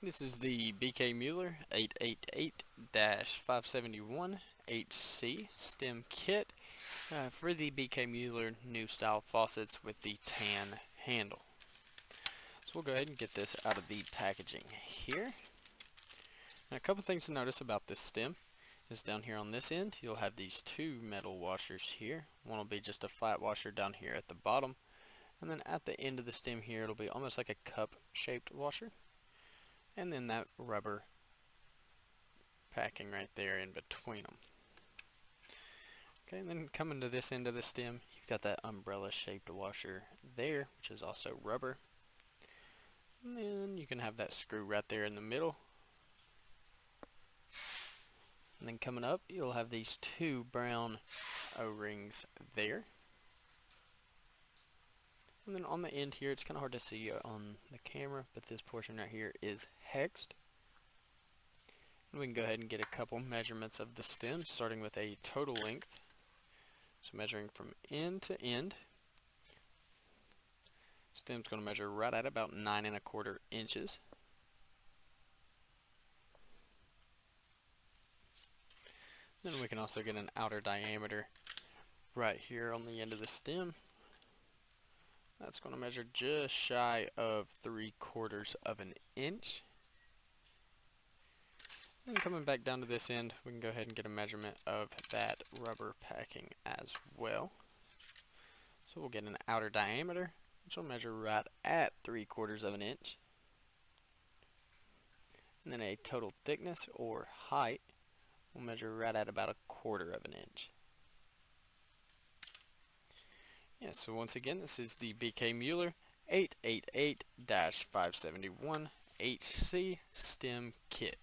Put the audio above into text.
This is the BK Mueller 888-571HC stem kit for the BK Mueller new style faucets with the tan handle. So we'll go ahead and get this out of the packaging here. Now, a couple things to notice about this stem is down here on this end you'll have these two metal washers here. One will be just a flat washer down here at the bottom, and then at the end of the stem here it'll be almost like a cup shaped washer, and then that rubber packing right there in between them. Okay, and then coming to this end of the stem, you've got that umbrella shaped washer there, which is also rubber. And then you can have that screw right there in the middle. And then coming up, you'll have these two brown O-rings there. And then on the end here, it's kind of hard to see on the camera, but this portion right here is hexed. And we can go ahead and get a couple measurements of the stem, starting with a total length. So measuring from end to end. Stem's going to measure right at about 9 1/4 inches. Then we can also get an outer diameter right here on the end of the stem. That's going to measure just shy of 3/4 of an inch. And coming back down to this end, we can go ahead and get a measurement of that rubber packing as well. So we'll get an outer diameter, which will measure right at 3/4 of an inch. And then a total thickness or height will measure right at about 1/4 of an inch. Yeah, so once again, this is the BK Mueller 888-571HC stem kit.